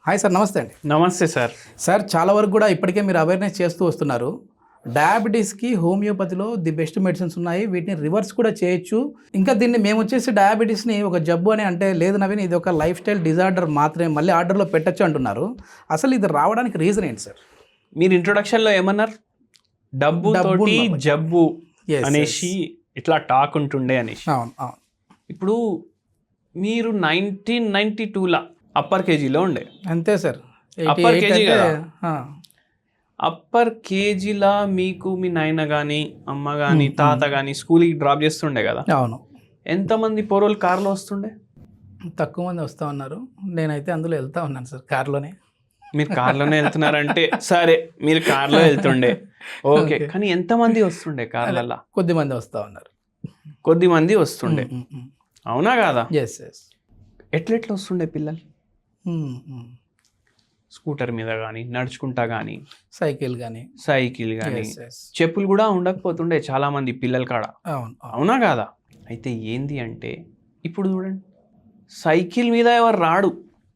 Hi sir, నమస్తే అండి. నమస్తే సార్. సార్, చాలా వరకు కూడా ఇప్పటికే మీరు అవేర్నెస్ చేస్తూ వస్తున్నారు. డయాబెటీస్కి హోమియోపతిలో ది బెస్ట్ మెడిసిన్స్ ఉన్నాయి, వీటిని రివర్స్ కూడా చేయొచ్చు. ఇంకా దీన్ని మేము వచ్చేసి డయాబెటీస్ని ఒక జబ్బు అని అంటే లేదు నవీన్, ఇది ఒక లైఫ్ స్టైల్ డిజార్డర్ మాత్రమే, మళ్ళీ ఆర్డర్లో పెట్టచ్చు అంటున్నారు. అసలు ఇది రావడానికి రీజన్ ఏంటి సార్? మీరు ఇంట్రొడక్షన్లో ఏమన్నారు? డబ్బు తోటి జబ్బు అనేసి ఇట్లా టాక్ ఉంటుండే అనేసి. అవును అవును. ఇప్పుడు మీరు 1992లా అప్పర్ కేజీలో ఉండే. అంతే సార్. అప్పర్ కేజీ కదా. అప్పర్ కేజీలా మీకు మీ నాయన కానీ అమ్మ కానీ తాత కానీ స్కూల్కి డ్రాప్ చేస్తుండే కదా. అవును. ఎంతమంది పోరోలు కార్లో వస్తుండే? తక్కువ మంది వస్తూ ఉన్నారు. నేనైతే అందులో వెళ్తా ఉన్నాను సార్, కార్లోనే. మీరు కార్లోనే వెళ్తున్నారంటే సరే, మీరు కార్లో వెళ్తుండే ఓకే, కానీ ఎంతమంది వస్తుండే కార్లల్లా? కొద్ది మంది వస్తూ ఉన్నారు. కొద్ది మంది వస్తుండే, అవునా కాదా? Yes yes. ఎట్లెట్లా వస్తుండే పిల్లలు? స్కూటర్ మీద కానీ, నడుచుకుంటా కానీ, సైకిల్ కానీ, చెప్పులు కూడా ఉండకపోతుండే చాలా మంది పిల్లల కాడ, అవునా కాదా? అయితే ఏంది అంటే ఇప్పుడు చూడండి, సైకిల్ మీద ఎవరు రాడు,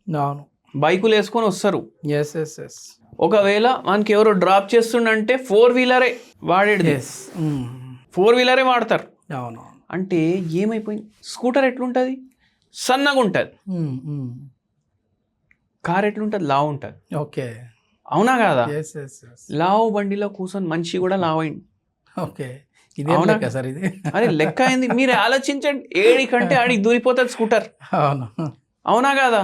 అవును, బైకులు వేసుకొని వస్తారు. ఎస్. ఒకవేళ మనకి ఎవరు డ్రాప్ చేస్తుండే 4-వీలరే వాడేది, 4-వీలరే వాడతారు. అవును. అంటే ఏమైపోయింది? స్కూటర్ ఎట్లుంటుంది? సన్నగా ఉంటుంది. కార్ ఎట్లుంటుంది? లావు ఉంటుంది. ఓకే, అవునా కాదా? లావు బండిలో కూర్చొని మనిషి కూడా లావు అయింది. ఓకే, అవునా సార్? ఇది అరే లెక్క అయింది. మీరు ఆలోచించండి, ఏడి కంటే ఆడికి దూరిపోతుంది స్కూటర్, అవును, అవునా కాదా?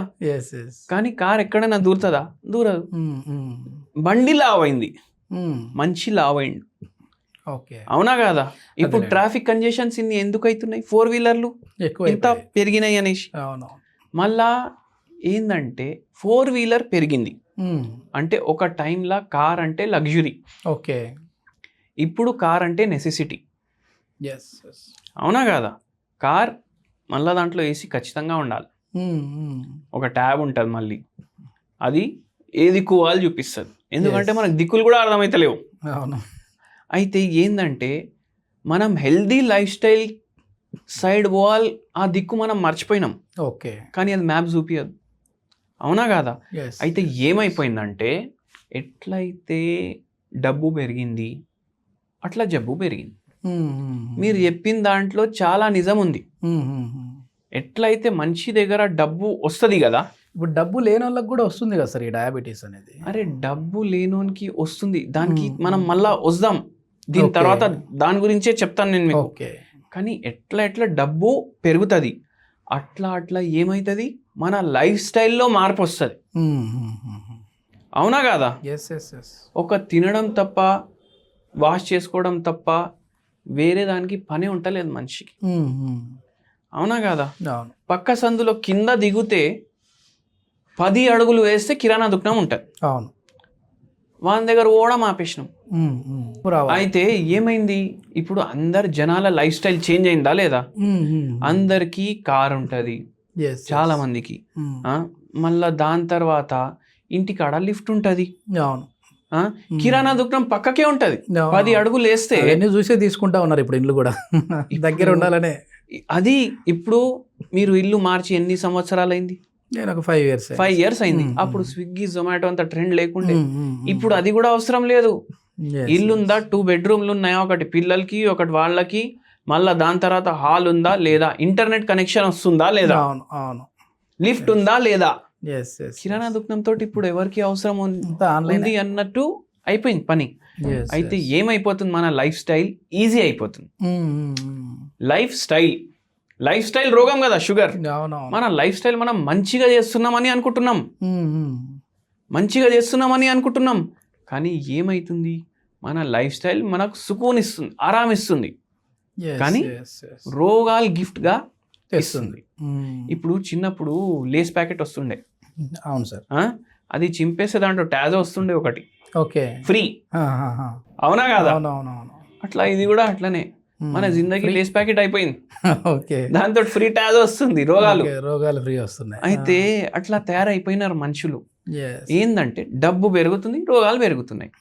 కానీ కార్ ఎక్కడైనా దూరుతుందా? దూరదు. బండి లావు అయింది, మనిషి లావు అయింది, అవునా కాదా? ఇప్పుడు ట్రాఫిక్ కంజెషన్స్ ఇన్ని ఎందుకు అవుతున్నాయి? 4-వీలర్లు ఇంత పెరిగినాయి అనేసి. మళ్ళా ఏందంటే 4-వీలర్ పెరిగింది అంటే ఒక టైంలో కార్ అంటే లగ్జరీ, ఓకే, ఇప్పుడు కార్ అంటే నెసెసిటీ, అవునా కాదా? కార్ మళ్ళా దాంట్లో ఏసీ ఖచ్చితంగా ఉండాలి, ఒక ట్యాబ్ ఉంటుంది, మళ్ళీ అది ఏ దిక్కు వాళ్ళు చూపిస్తుంది, ఎందుకంటే మనకు దిక్కులు కూడా అర్థమైతలేవు. అయితే ఏంటంటే మనం హెల్దీ లైఫ్ స్టైల్ సైడ్ పోవాలి, ఆ దిక్కు మనం మర్చిపోయినాం. ఓకే, కానీ అది మ్యాప్ చూపించదు, అవునా కాదా? అయితే ఏమైపోయిందంటే ఎట్లయితే డబ్బు పెరిగింది అట్లా జబ్బు పెరిగింది. మీరు చెప్పిన దాంట్లో చాలా నిజం ఉంది. ఎట్లయితే మనిషి దగ్గర డబ్బు వస్తుంది కదా, ఇప్పుడు డబ్బు లేని వాళ్ళకి కూడా వస్తుంది కదా సార్ ఈ డయాబెటీస్ అనేది. అరే డబ్బు లేనోనికి వస్తుంది, దానికి మనం మళ్ళా వద్దాం, దీని తర్వాత దాని గురించే చెప్తాను నేను మీకు. కానీ ఎట్లా డబ్బు పెరుగుతుంది, అట్లా ఏమవుతుంది, మన లైఫ్ స్టైల్లో మార్పు వస్తుంది, అవునా కాదా? ఒక తినడం తప్ప, వాష్ చేసుకోవడం తప్ప వేరే దానికి పని ఉంటలేదు మనిషికి, అవునా కాదా? పక్క సందులో కింద దిగితే 10 అడుగులు వేస్తే కిరాణా దుకాణం ఉంటుంది, అవును, వాళ్ళ దగ్గర ఓడం ఆపేసినాం. అయితే ఏమైంది, ఇప్పుడు అందరు జనాల లైఫ్ స్టైల్ చేంజ్ అయిందా లేదా? అందరికి కార్ ఉంటుంది చాలా మందికి, మళ్ళా దాని తర్వాత ఇంటికాడ లిఫ్ట్ ఉంటుంది, కిరాణా దుకాణం పక్కకే ఉంటది, 10 అడుగులు వేస్తే చూసే తీసుకుంటా ఉన్నారు ఇప్పుడు ఇల్లు కూడా దగ్గర ఉండాలనే. అది ఇప్పుడు మీరు ఇల్లు మార్చి ఎన్ని సంవత్సరాలు అయింది? నేను ఒక 5 years అయింది. అప్పుడు స్విగ్గీ జొమాటో అంత ట్రెండ్ లేకుండే, ఇప్పుడు అది కూడా అవసరం లేదు. ఇల్లుందా, 2 బెడ్రూమ్లు ఉన్నాయా, ఒకటి పిల్లలకి ఒకటి వాళ్ళకి, మళ్ళా దాని తర్వాత హాల్ ఉందా లేదా, ఇంటర్నెట్ కనెక్షన్ వస్తుందా లేదా, లిఫ్ట్ ఉందా లేదా, కిరాణా దుకాణం తోటి ఇప్పుడు ఎవరికి అవసరం ఉంది అన్నట్టు అయిపోయింది పని. అయితే ఏమైపోతుంది, మన లైఫ్ స్టైల్ ఈజీ అయిపోతుంది. లైఫ్ స్టైల్ రోగం కదా షుగర్. మన లైఫ్ స్టైల్ మనం మంచిగా చేస్తున్నామని అనుకుంటున్నాం, కానీ ఏమైతుంది, మన లైఫ్ స్టైల్ మనకు సుకూన్ ఇస్తుంది, ఆరామిస్తుంది, కానీ రోగాలు గిఫ్ట్గా ఇస్తుంది. ఇప్పుడు చిన్నప్పుడు లేస్ ప్యాకెట్ వస్తుండే, అవును సార్, అది చింపేస్తే దాంట్లో టాజో వస్తుండే ఒకటి, ఓకే, ఫ్రీ, అవునా కాదా? అట్లా ఇది కూడా అట్లనే మన జిందగీ లేస్ ప్యాకెట్ అయిపోయింది, దాంతో ఫ్రీ టాజో వస్తుంది, రోగాలు ఫ్రీ వస్తున్నాయి. అయితే అట్లా తయారైపోయినారు మనుషులు. ఏందంటే డబ్బు పెరుగుతుంది, రోగాలు పెరుగుతున్నాయి.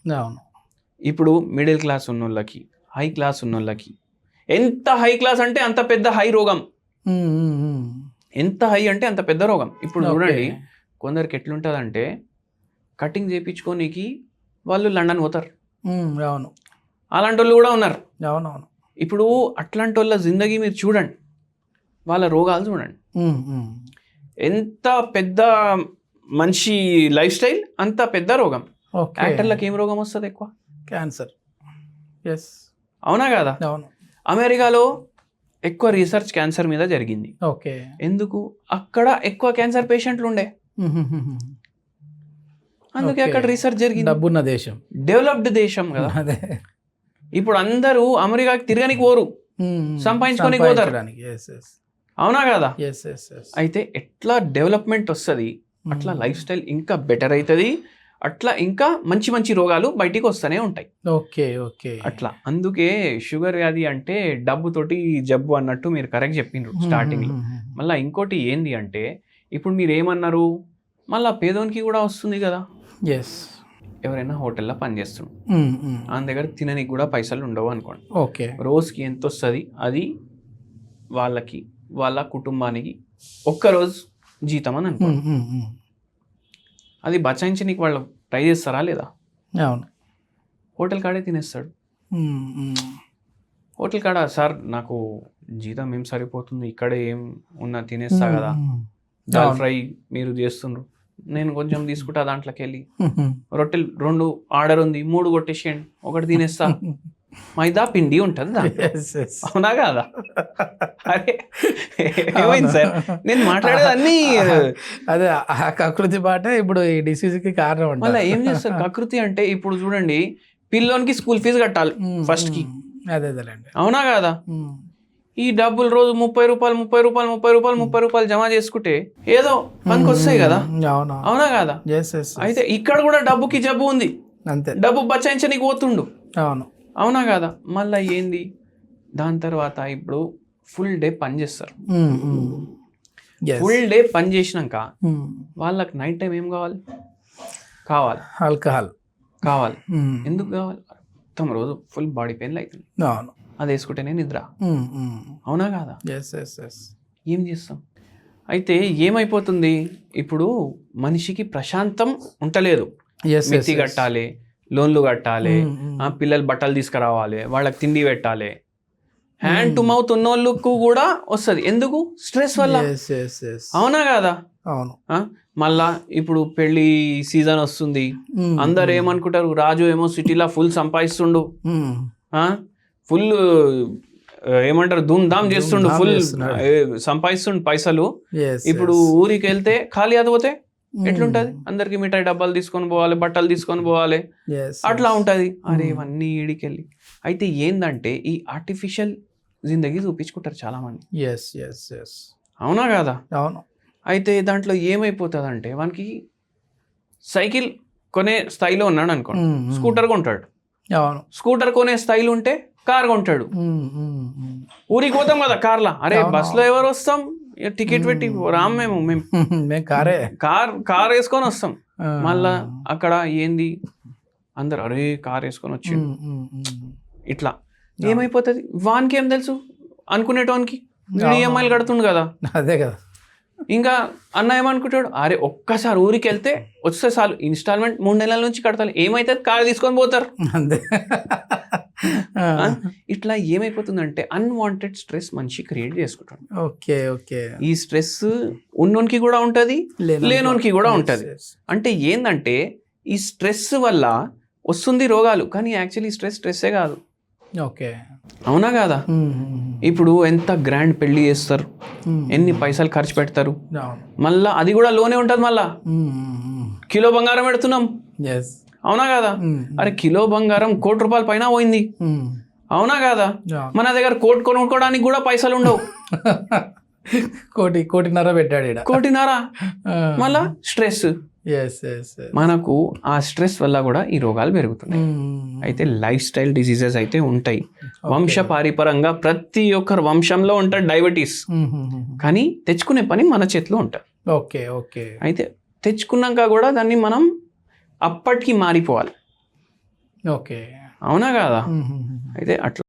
ఇప్పుడు మిడిల్ క్లాస్ ఉన్నోళ్ళకి, హై క్లాస్ ఉన్నోళ్ళకి, ఎంత హై క్లాస్ అంటే అంత పెద్ద హై రోగం, ఎంత హై అంటే అంత పెద్ద రోగం. ఇప్పుడు చూడండి, కొందరికి ఎట్లుంటుందంటే కటింగ్ చేయించుకోనికి వాళ్ళు లండన్ పోతారు, అవును అలాంటి వాళ్ళు కూడా ఉన్నారు. అవునవును. ఇప్పుడు అట్లాంటి వాళ్ళ జిందగీ మీరు చూడండి, వాళ్ళ రోగాలు చూడండి. ఎంత పెద్ద మనిషి లైఫ్ స్టైల్ అంత పెద్ద రోగం. యాక్టర్లకు ఏం రోగం వస్తుంది ఎక్కువ? క్యాన్సర్. ఎస్, అవునా కదా? అవును. అమెరికాలో ఎక్కువ రీసెర్చ్ క్యాన్సర్ మీద జరిగింది. ఓకే. ఎందుకు? అక్కడ ఎక్కువ క్యాన్సర్ పేషెంట్లు ఉండే, అందుకే అక్కడ రీసెర్చ్ జరిగింది. డబ్బున్న దేశం, డెవలప్డ్ దేశం కదా. అదే. ఇప్పుడు అందరూ అమెరికాకి తిరగనికి పోరు, సంపాదించుకోనికి పోతారు. అవునా కదా? అయితే ఎట్లా డెవలప్మెంట్ వస్తుంది, అట్లా లైఫ్ స్టైల్ ఇంకా బెటర్ అవుతుంది, అట్లా ఇంకా మంచి మంచి రోగాలు బయటికి వస్తూనే ఉంటాయి. Okay okay. అట్లా అందుకే షుగర్ వ్యాధి అంటే డబ్బుతోటి జబ్బు అన్నట్టు మీరు కరెక్ట్ చెప్పిండ్రు స్టార్టింగ్లో. మళ్ళీ ఇంకోటి ఏంది అంటే, ఇప్పుడు మీరు ఏమన్నారు, మళ్ళీ పేదోనికి కూడా వస్తుంది కదా. ఎస్. ఎవరైనా హోటల్లో పనిచేస్తున్నాడు, ఆయన దగ్గర తిననికి కూడా పైసలు ఉండవు అనుకోండి. ఓకే. రోజుకి ఎంత వస్తుంది, అది వాళ్ళకి వాళ్ళ కుటుంబానికి ఒక్కరోజు జీతం అని అనుకోండి. అది బచాయించడానికి వాళ్ళు ట్రై చేస్తారా లేదా? అవును. హోటల్ కాడే తినేస్తాడు. హోటల్ కాడ, సార్ నాకు జీతం ఏం సరిపోతుంది, ఇక్కడే ఏం ఉన్నా తినేస్తా కదా, దాల్ ఫ్రై మీరు చేస్తుండ్రు, నేను కొంచెం తీసుకుంటా దాంట్లోకి వెళ్ళి, రొట్టెలు 2 ఆర్డర్ ఉంది, 3 కొట్టేసేయండి, ఒకటి తినేస్తా. మైదా పిండి ఉంటుంది దాంట్లో. అవునా కాదా? అరే ఏమైంది సార్, నేను మాట్లాడేది అన్ని అదే ఆ కకృతి పాట ఇప్పుడు ఈ డిసీజ్కి కారణం. మళ్ళీ ఏం చేస్తారు కకృతి అంటే, ఇప్పుడు చూడండి, పిల్లోనికి స్కూల్ ఫీజు కట్టాలి ఫస్ట్ కి. అదే. అవునా కాదా? ఈ డబ్బులు రోజు 30 రూపాయలు 30 రూపాయలు 30 రూపాయలు 30 రూపాయలు జమ చేసుకుంటే ఏదో పనికి వస్తాయి కదా. అవునా కాదా? అయితే ఇక్కడ కూడా డబ్బుకి జబ్బు ఉంది, అంతే. డబ్బు బచాయించడానికి పోతుండు. అవును. అవునా కాదా? మళ్ళీ ఏంది, దాని తర్వాత ఇప్పుడు ఫుల్ డే పని చేస్తారు. ఫుల్ డే పని చేసినాక వాళ్ళకి నైట్ టైం ఏం కావాలి? ఆల్కహాల్ కావాలి. ఎందుకు కావాలి? మొత్తం రోజు ఫుల్ బాడీ పెయిన్లు అవుతుంది, అది వేసుకుంటేనే నిద్ర. అవునా కాదా? ఏం చేస్తాం? అయితే ఏమైపోతుంది, ఇప్పుడు మనిషికి ప్రశాంతం ఉంటలేదు. మిత్తి కట్టాలి, లోన్లు కట్టాలి, పిల్లలు బట్టలు తీసుకురావాలి, వాళ్ళకి తిండి పెట్టాలి. హ్యాండ్ టు మౌత్ ఉన్న వాళ్ళకు కూడా వస్తుంది. ఎందుకు? స్ట్రెస్ వల్ల. అవునా కాదా? అవును. మళ్ళా ఇప్పుడు పెళ్లి సీజన్ వస్తుంది, అందరు ఏమనుకుంటారు, రాజు ఏమో సిటీలో ఫుల్ సంపాదిస్తుండు, ఫుల్ ఏమంటారు ధూమ్ ధామ్ చేస్తుండు, ఫుల్ సంపాదిస్తుండు పైసలు. ఇప్పుడు ఊరికి వెళ్తే ఖాళీ అదిపోతే ఎట్లుంటది? అందరికి మిఠాయి డబ్బాలు తీసుకొని పోవాలి, బట్టలు తీసుకొని పోవాలి, అట్లా ఉంటది. అరే ఇవన్నీ ఈడికెళ్ళి అయితే ఏందంటే ఈ ఆర్టిఫిషియల్ జిందగీ చూపించుకుంటారు చాలా మంది. అవునా కాదా? అవును. అయితే దాంట్లో ఏమైపోతుంది అంటే, వానికి సైకిల్ కొనే స్థాయిలో ఉన్నాడు అనుకోండి, స్కూటర్ కొంటాడు. స్కూటర్ కొనే స్థాయిలో ఉంటే కార్ కొంటాడు. ఊరికి పోతాం కదా కార్లా, అరే బస్సులో ఎవరు వస్తాం, టికెట్ పెట్టి రామ్, మేము కార్ వేసుకొని వస్తాం. మళ్ళా అక్కడ ఏంది, అందరు అరే కార్ వేసుకొని వచ్చి ఇట్లా ఏమైపోతుంది, వానికి ఏం తెలుసు అనుకునేటోనికి, ఈఎంఐలు కడుతుండు కదా. అదే కదా. ఇంకా అన్న ఏమనుకుంటాడు, అరే ఒక్కసారి ఊరికి వెళ్తే వస్తే చాలు, ఇన్స్టాల్మెంట్ 3 నెలల నుంచి కడతాను, ఏమైతుంది కార్ తీసుకొని పోతారు. ఇట్లా ఏమైపోతుందంటే అన్వాంటెడ్ స్ట్రెస్ మనిషి క్రియేట్ చేసుకుంటాడు. ఈ స్ట్రెస్ ఉన్నోనికి కూడా ఉంటది, లేనోనికి కూడా ఉంటది. అంటే ఏందంటే ఈ స్ట్రెస్ వల్ల వస్తుంది రోగాలు, కానీ యాక్చువల్లీ స్ట్రెస్సే కాదు. అవునా కాదా? ఇప్పుడు ఎంత గ్రాండ్ పెళ్లి చేస్తారు, ఎన్ని పైసలు ఖర్చు పెడతారు, మళ్ళా అది కూడా లోనే ఉంటది. మళ్ళా కిలో బంగారం పెడుతున్నాం. అవునా కాదా? అరే కిలో బంగారం ₹1,00,00,000 పైన పోయింది. అవునా కాదా? మన దగ్గర కోటి కొనుక్కోవడానికి కూడా పైసలు ఉండవు. కోటిన్నర పెట్టాడు, కోటిన్నర. మళ్ళా స్ట్రెస్. మనకు ఆ స్ట్రెస్ వల్ల కూడా ఈ రోగాలు పెరుగుతున్నాయి. అయితే లైఫ్ స్టైల్ డిసీజెస్ అయితే ఉంటాయి, వంశపారిపరంగా ప్రతి ఒక్కరు వంశంలో ఉంటారు డయాబెటీస్. కానీ తెచ్చుకునే పని మన చేతిలో ఉంటుంది. అయితే తెచ్చుకున్నాక కూడా దాన్ని మనం అప్పటికి మారిపోవాలి. అవునా కాదా? అయితే అట్లా